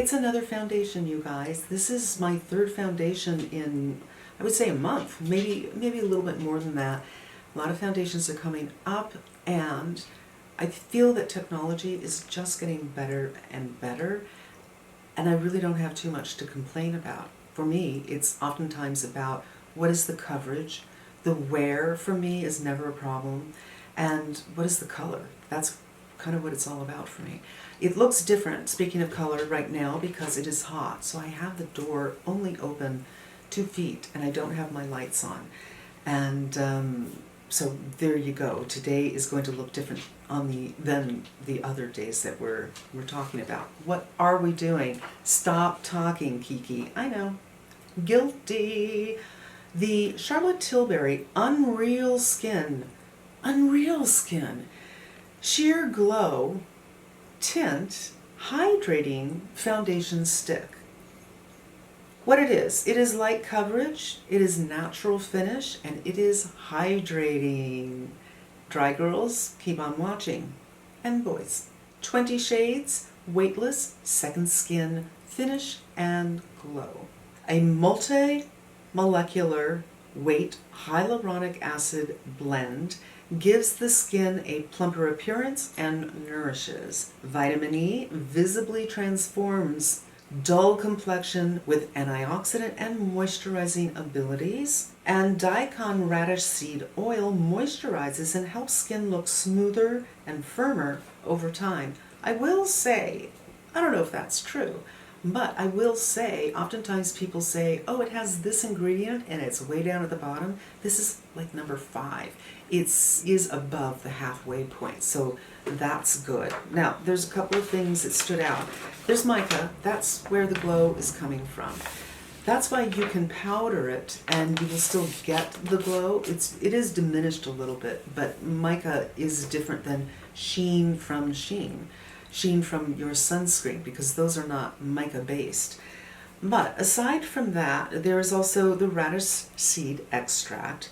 It's another foundation, you guys. This is my third foundation in, I would say, a month, maybe a little bit more than that. A lot of foundations are coming up, and I feel that technology is just getting better and better, and I really don't have too much to complain about. For me, it's oftentimes about what is the coverage. The wear for me is never a problem, and what is the color. That's kind of what it's all about for me. It looks different, speaking of color, right now because it is hot, so I have the door only open 2 feet and I don't have my lights on. And so there you go. Today is going to look different on than the other days that we're talking about. What are we doing? Stop talking, Kiki. I know. Guilty. The Charlotte Tilbury Unreal Skin. Unreal Skin. Sheer Glow Tint Hydrating Foundation Stick. What it is light coverage, it is natural finish, and it is hydrating. Dry girls, keep on watching. And boys, 20 shades, weightless, second skin, finish, and glow. A multi-molecular weight hyaluronic acid blend gives the skin a plumper appearance and nourishes. Vitamin E visibly transforms dull complexion with antioxidant and moisturizing abilities. And daikon radish seed oil moisturizes and helps skin look smoother and firmer over time. I will say, I don't know if that's true, but I will say, oftentimes people say, oh, it has this ingredient and it's way down at the bottom. This is like number 5. It is above the halfway point, so that's good. Now, there's a couple of things that stood out. There's mica. That's where the glow is coming from. That's why you can powder it and you will still get the glow. It is diminished a little bit, but mica is different than sheen from sheen. Sheen from your sunscreen, because those are not mica based. But aside from that, there is also the radish seed extract.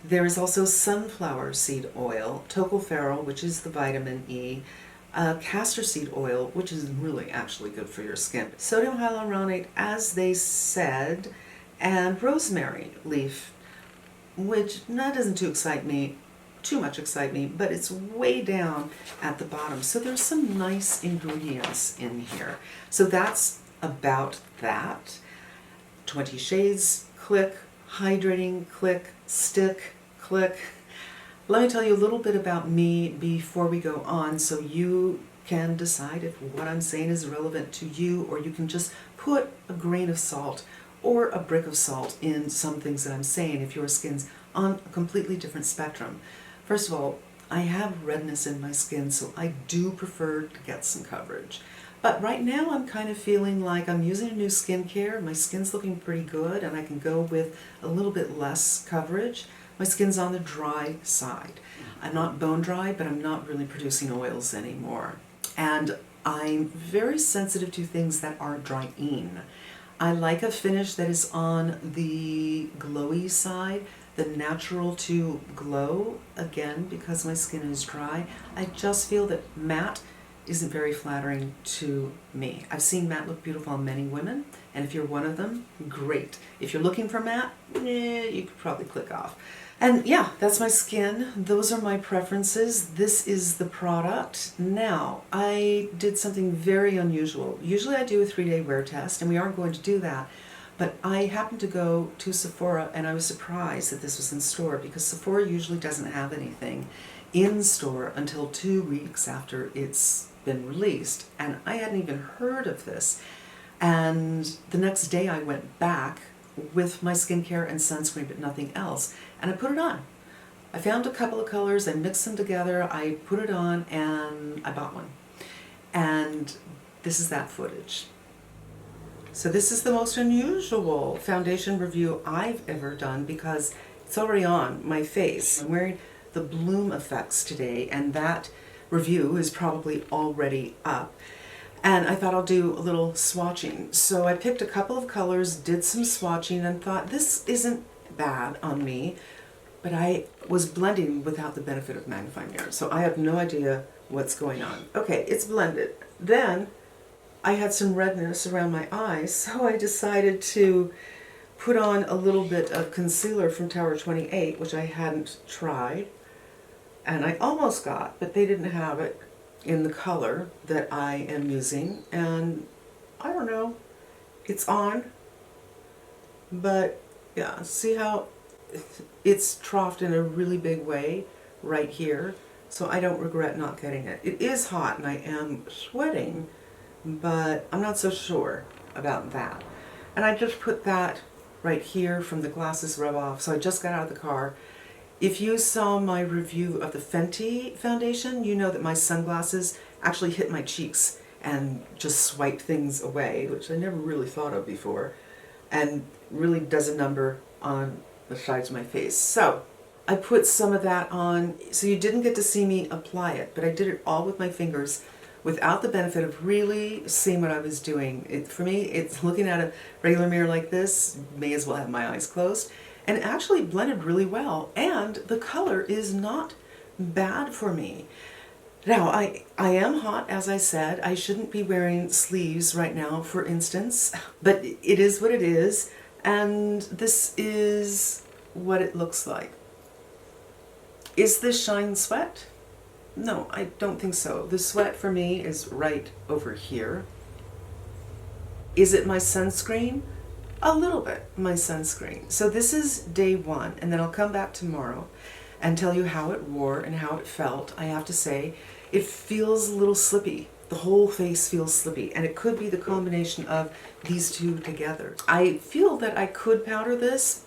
There is also sunflower seed oil, tocopherol, which is the vitamin E, castor seed oil, which is really actually good for your skin, sodium hyaluronate, as they said, and rosemary leaf, which doesn't too much excite me, but it's way down at the bottom. So there's some nice ingredients in here. So that's about that. 20 shades, click. Hydrating, click. Stick, click. Let me tell you a little bit about me before we go on, so you can decide if what I'm saying is relevant to you, or you can just put a grain of salt or a brick of salt in some things that I'm saying if your skin's on a completely different spectrum. First of all, I have redness in my skin, so I do prefer to get some coverage. But right now I'm kind of feeling like I'm using a new skincare. My skin's looking pretty good, and I can go with a little bit less coverage. My skin's on the dry side. I'm not bone dry, but I'm not really producing oils anymore. And I'm very sensitive to things that are drying. I like a finish that is on the glowy side, the natural to glow, again, because my skin is dry. I just feel that matte isn't very flattering to me. I've seen matte look beautiful on many women, and if you're one of them, great. If you're looking for matte, you could probably click off. And yeah, that's my skin. Those are my preferences. This is the product. Now, I did something very unusual. Usually I do a 3-day wear test, and we aren't going to do that. But I happened to go to Sephora, and I was surprised that this was in store, because Sephora usually doesn't have anything in store until 2 weeks after it's been released, and I hadn't even heard of this. And the next day I went back with my skincare and sunscreen, but nothing else, and I put it on. I found a couple of colors, I mixed them together, I put it on, and I bought one. And this is that footage. So this is the most unusual foundation review I've ever done, because it's already on my face. I'm wearing the Bloom Effects today, and that review is probably already up. And I thought I'll do a little swatching. So I picked a couple of colors, did some swatching, and thought this isn't bad on me, but I was blending without the benefit of magnifying mirror, so I have no idea what's going on. Okay, it's blended. Then I had some redness around my eyes, so I decided to put on a little bit of concealer from Tower 28, which I hadn't tried. And I almost got, but they didn't have it in the color that I am using. And I don't know, it's on, but yeah, see how it's troughed in a really big way right here. So I don't regret not getting it. It is hot and I am sweating, but I'm not so sure about that. And I just put that right here from the glasses rub off. So I just got out of the car. If you saw my review of the Fenty foundation, you know that my sunglasses actually hit my cheeks and just swipe things away, which I never really thought of before, and really does a number on the sides of my face. So I put some of that on, so you didn't get to see me apply it, but I did it all with my fingers without the benefit of really seeing what I was doing. For me, it's looking at a regular mirror like this, may as well have my eyes closed, and actually blended really well, and the color is not bad for me. Now, I am hot, as I said. I shouldn't be wearing sleeves right now, for instance, but it is what it is, and this is what it looks like. Is this shine sweat? No, I don't think so. The sweat for me is right over here. Is it my sunscreen? A little bit, my sunscreen. So this is day one, and then I'll come back tomorrow and tell you how it wore and how it felt. I have to say, it feels a little slippy. The whole face feels slippy, and it could be the combination of these two together. I feel that I could powder this.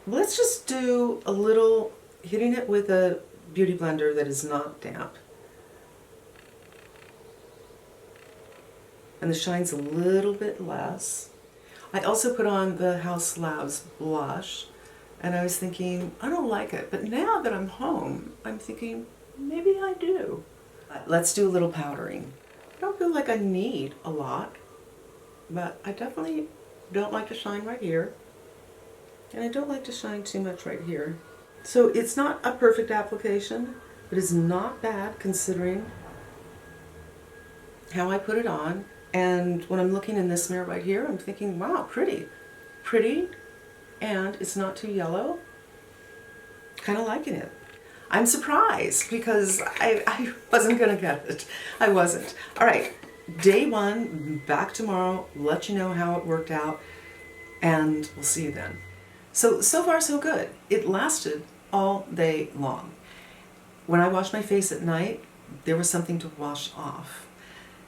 Let's just do a little, hitting it with a beauty blender that is not damp. And the shine's a little bit less. I also put on the House Labs blush, and I was thinking, I don't like it, but now that I'm home, I'm thinking, maybe I do. Let's do a little powdering. I don't feel like I need a lot, but I definitely don't like to shine right here, and I don't like to shine too much right here. So it's not a perfect application, but it's not bad considering how I put it on. And when I'm looking in this mirror right here, I'm thinking, wow, pretty. Pretty, and it's not too yellow. Kind of liking it. I'm surprised because I wasn't going to get it. I wasn't. All right, day one, back tomorrow, let you know how it worked out, and we'll see you then. So far so good. It lasted all day long. When I washed my face at night, there was something to wash off.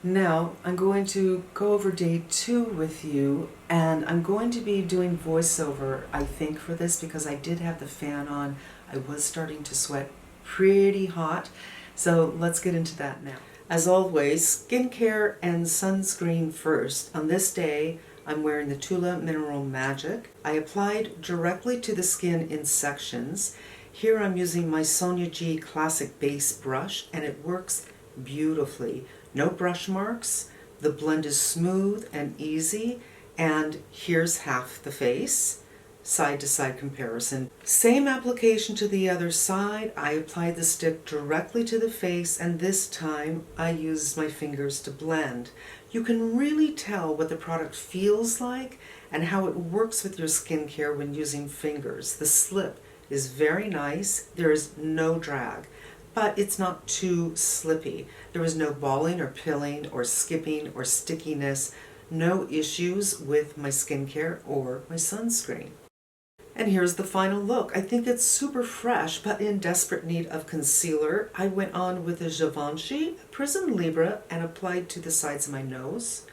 Now, I'm going to go over day two with you, and I'm going to be doing voiceover, I think, for this because I did have the fan on. I was starting to sweat pretty hot, so let's get into that now. As always, skincare and sunscreen first. On this day, I'm wearing the Tula Mineral Magic. I applied directly to the skin in sections. Here I'm using my Sonia G Classic Base Brush, and it works beautifully. No brush marks, the blend is smooth and easy, and here's half the face, side to side comparison. Same application to the other side. I applied the stick directly to the face, and this time I used my fingers to blend. You can really tell what the product feels like and how it works with your skincare when using fingers. The slip is very nice. There is no drag, but it's not too slippy. There was no balling or pilling or skipping or stickiness. No issues with my skincare or my sunscreen. And here's the final look. I think it's super fresh, but in desperate need of concealer. I went on with the Givenchy Prism Libre and applied to the sides of my nose,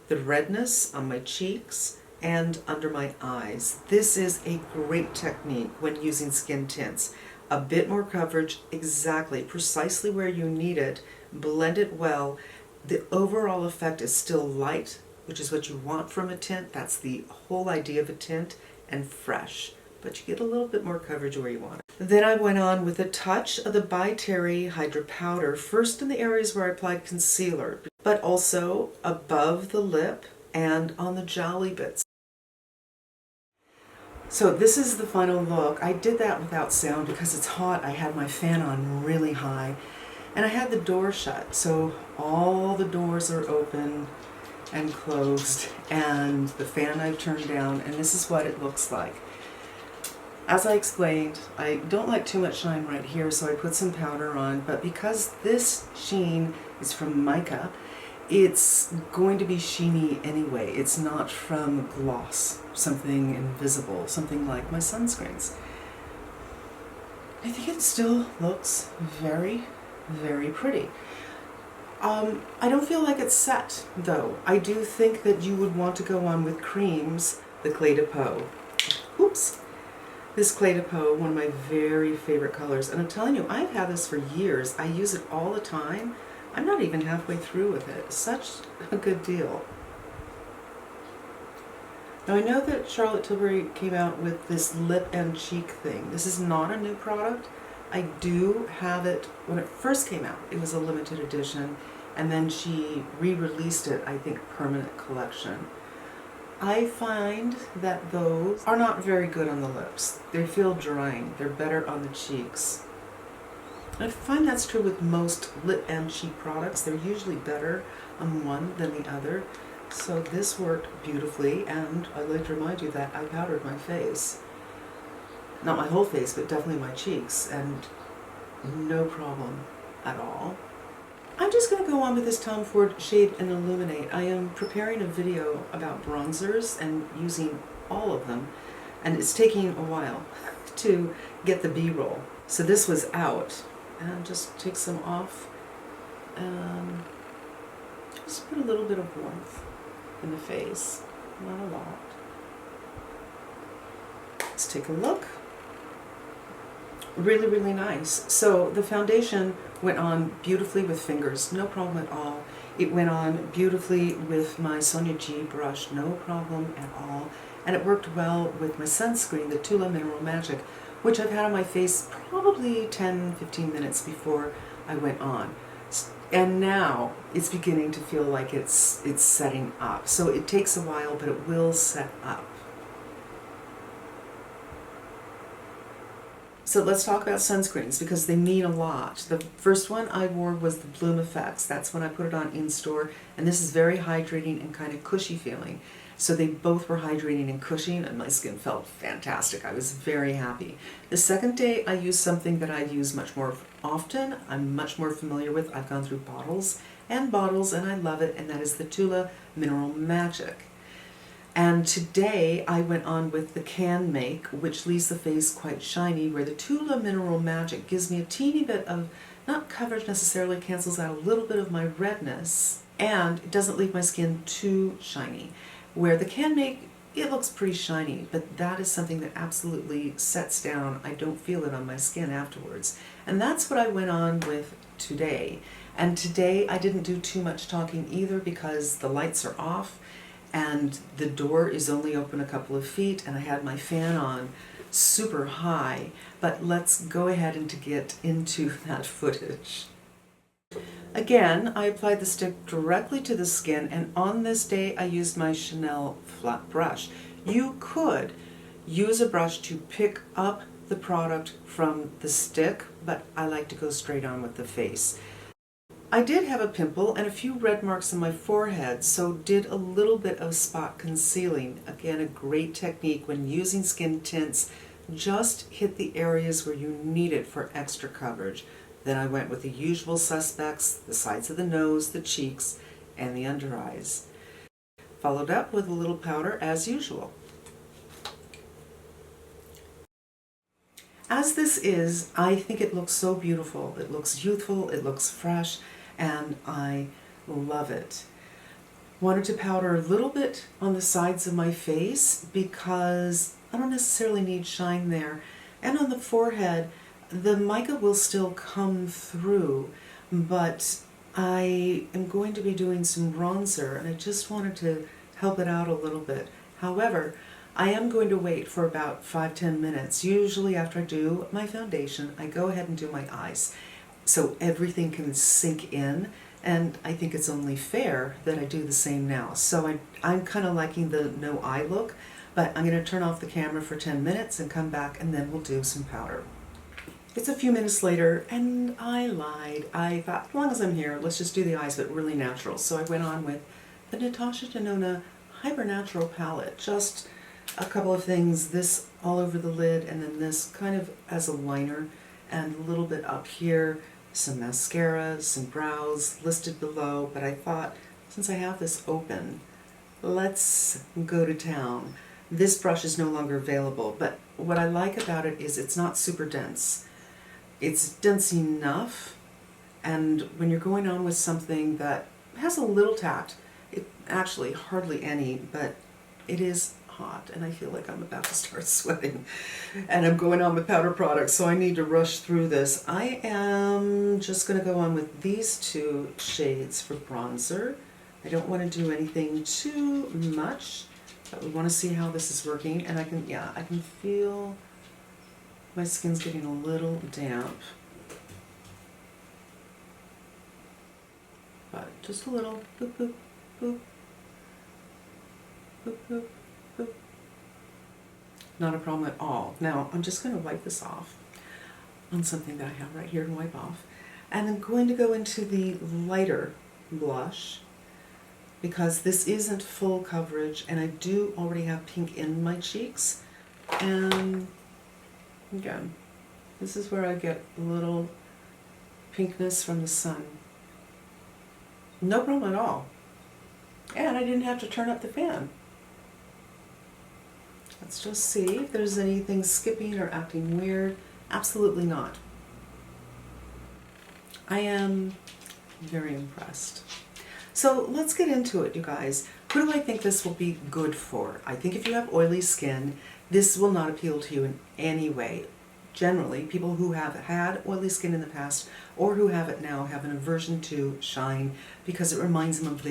the redness on my cheeks, and under my eyes. This is a great technique when using skin tints. A bit more coverage, exactly, precisely where you need it. Blend it well. The overall effect is still light, which is what you want from a tint. That's the whole idea of a tint, and fresh. But you get a little bit more coverage where you want it. Then I went on with a touch of the By Terry Hydra Powder, first in the areas where I applied concealer, but also above the lip and on the jowly bits. So this is the final look. I did that without sound because it's hot. I had my fan on really high. And I had the door shut, so all the doors are open and closed, and the fan I've turned down, and this is what it looks like. As I explained, I don't like too much shine right here, so I put some powder on, but because this sheen is from mica, it's going to be sheeny anyway. It's not from gloss, something invisible, something like my sunscreens. I think it still looks very, very pretty. I don't feel like it's set, though. I do think that you would want to go on with creams, the Clé de Peau. Oops. This Clé de Peau, one of my very favorite colors. And I'm telling you, I've had this for years. I use it all the time. I'm not even halfway through with it. Such a good deal. Now I know that Charlotte Tilbury came out with this lip and cheek thing. This is not a new product. I do have it. When it first came out, it was a limited edition, and then she re-released it, I think, permanent collection. I find that those are not very good on the lips. They feel drying. They're better on the cheeks. I find that's true with most lip and cheek products. They're usually better on one than the other. So this worked beautifully, and I'd like to remind you that I powdered my face. Not my whole face, but definitely my cheeks, and no problem at all. I'm just going to go on with this Tom Ford Shade and Illuminate. I am preparing a video about bronzers and using all of them, and it's taking a while to get the B-roll. So this was out, and just take some off, and just put a little bit of warmth in the face, not a lot. Let's take a look. Really, really nice. So the foundation went on beautifully with fingers, no problem at all. It went on beautifully with my Sonia G brush, no problem at all. And it worked well with my sunscreen, the Tula Mineral Magic, which I've had on my face probably 10-15 minutes before I went on. And now it's beginning to feel like it's setting up. So it takes a while, but it will set up. So let's talk about sunscreens because they mean a lot. The first one I wore was the Bloom Effects. That's when I put it on in store, and this is very hydrating and kind of cushy feeling. So they both were hydrating and cushioning, and my skin felt fantastic. I was very happy. The second day I used something that I use much more often, I'm much more familiar with. I've gone through bottles, and I love it, and that is the Tula Mineral Magic. And today I went on with the Can Make, which leaves the face quite shiny, where the Tula Mineral Magic gives me a teeny bit of, not coverage necessarily, cancels out a little bit of my redness, and it doesn't leave my skin too shiny. Where the Can Make, it looks pretty shiny, but that is something that absolutely sets down. I don't feel it on my skin afterwards. And that's what I went on with today. And today I didn't do too much talking either because the lights are off, and the door is only open a couple of feet, and I had my fan on super high. But let's go ahead and to get into that footage. Again, I applied the stick directly to the skin, and on this day I used my Chanel flat brush. You could use a brush to pick up the product from the stick, but I like to go straight on with the face. I did have a pimple and a few red marks on my forehead, so did a little bit of spot concealing. Again, a great technique when using skin tints. Just hit the areas where you need it for extra coverage. Then I went with the usual suspects, the sides of the nose, the cheeks, and the under eyes. Followed up with a little powder as usual. As this is, I think it looks so beautiful. It looks youthful, it looks fresh, and I love it. Wanted to powder a little bit on the sides of my face because I don't necessarily need shine there. And on the forehead, the mica will still come through, but I am going to be doing some bronzer, and I just wanted to help it out a little bit. However, I am going to wait for about 5-10 minutes. Usually after I do my foundation, I go ahead and do my eyes so everything can sink in, and I think it's only fair that I do the same now. So I'm kind of liking the no eye look, but I'm going to turn off the camera for 10 minutes and come back, and then we'll do some powder. It's a few minutes later, and I lied. I thought, as long as I'm here, let's just do the eyes, but really natural. So I went on with the Natasha Denona Hyper Natural palette. Just a couple of things, this all over the lid, and then this kind of as a liner, and a little bit up here, some mascara, some brows listed below. But I thought, since I have this open, let's go to town. This brush is no longer available, but what I like about it is it's not super dense. It's dense enough, and when you're going on with something that has a little tact, it actually hardly any, but it is hot, and I feel like I'm about to start sweating, and I'm going on with powder products, so I need to rush through this. I am just going to go on with these two shades for bronzer. I don't want to do anything too much, but we want to see how this is working, and I can feel my skin's getting a little damp, but just a little. Boop, boop, boop. Boop, boop, boop. Not a problem at all. Now, I'm just going to wipe this off on something that I have right here to wipe off. And I'm going to go into the lighter blush, because this isn't full coverage, and I do already have pink in my cheeks. And again, this is where I get a little pinkness from the sun. No problem at all. And I didn't have to turn up the fan. Let's just see if there's anything skipping or acting weird. Absolutely not. I am very impressed. So let's get into it, you guys. Who do I think this will be good for? I think if you have oily skin, this will not appeal to you in any way. Generally, people who have had oily skin in the past or who have it now have an aversion to shine, because it reminds them of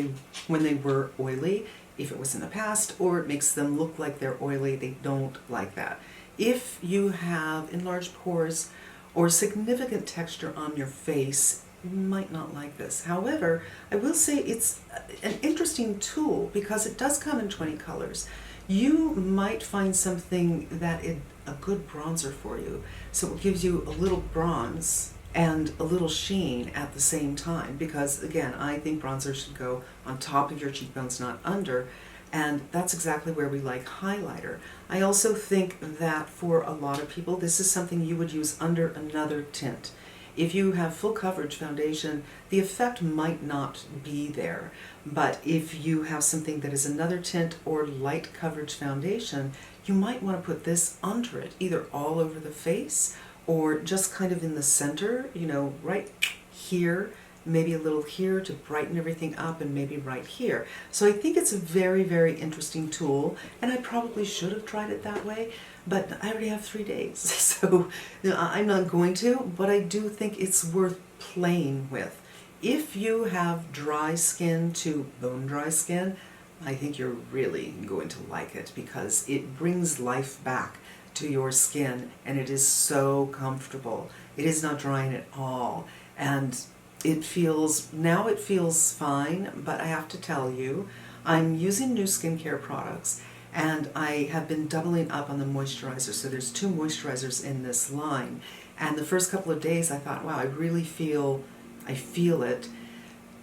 when they were oily, if it was in the past, or it makes them look like they're oily. They don't like that. If you have enlarged pores or significant texture on your face, you might not like this. However, I will say it's an interesting tool because it does come in 20 colors. You might find something that is a good bronzer for you. So it gives you a little bronze and a little sheen at the same time, because again, I think bronzer should go on top of your cheekbones, not under, and that's exactly where we like highlighter. I also think that for a lot of people, this is something you would use under another tint. If you have full coverage foundation, the effect might not be there. But if you have something that is another tint or light coverage foundation, you might want to put this under it, either all over the face or just kind of in the center, you know, right here, maybe a little here to brighten everything up, and maybe right here. So I think it's a very, very interesting tool, and I probably should have tried it that way, but I already have 3 days, so you know, I'm not going to, but I do think it's worth playing with. If you have dry skin to bone dry skin, I think you're really going to like it, because it brings life back to your skin, and it is so comfortable. It is not drying at all, and it feels fine, but I have to tell you, I'm using new skincare products, and I have been doubling up on the moisturizer. So there's 2 moisturizers in this line, and the first couple of days I thought, wow, I really feel it,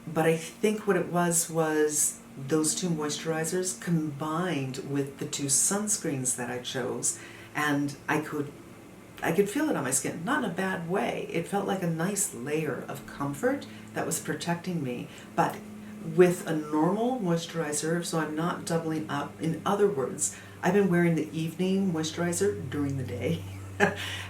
but I think what it was those 2 moisturizers combined with the 2 sunscreens that I chose, and I could feel it on my skin, not in a bad way. It felt like a nice layer of comfort that was protecting me, but with a normal moisturizer, so I'm not doubling up. In other words, I've been wearing the evening moisturizer during the day,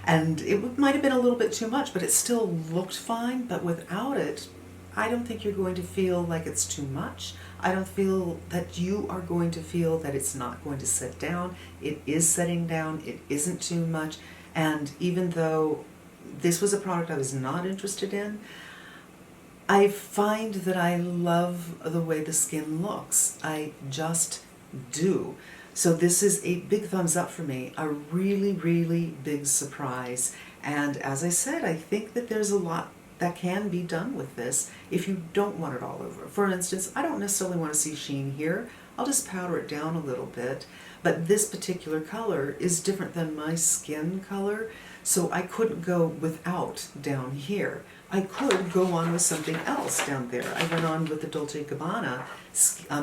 and it might have been a little bit too much, but it still looked fine. But without it, I don't think you're going to feel like it's too much. I don't feel that you are going to feel that it's not going to set down. It is setting down. It isn't too much. And even though this was a product I was not interested in, I find that I love the way the skin looks. I just do. So this is a big thumbs up for me, a really, really big surprise. And as I said, I think that there's a lot that can be done with this if you don't want it all over. For instance, I don't necessarily want to see sheen here. I'll just powder it down a little bit. But this particular color is different than my skin color, so I couldn't go without down here. I could go on with something else down there. I went on with the Dolce & Gabbana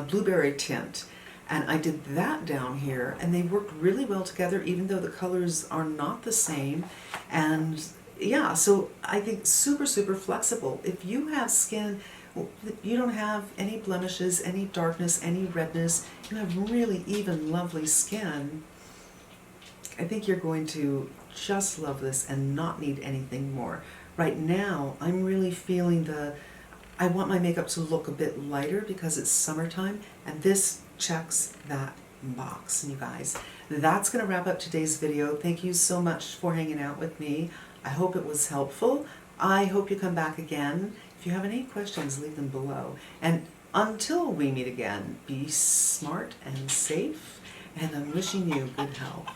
blueberry tint, and I did that down here, and they worked really well together even though the colors are not the same. And yeah, so I think super, super flexible. If you have skin, you don't have any blemishes, any darkness, any redness, you have really even lovely skin, I think you're going to just love this and not need anything more. Right now, I'm really feeling I want my makeup to look a bit lighter because it's summertime, and this checks that box, you guys. That's going to wrap up today's video. Thank you so much for hanging out with me. I hope it was helpful. I hope you come back again. If you have any questions, leave them below. And until we meet again, be smart and safe, and I'm wishing you good health.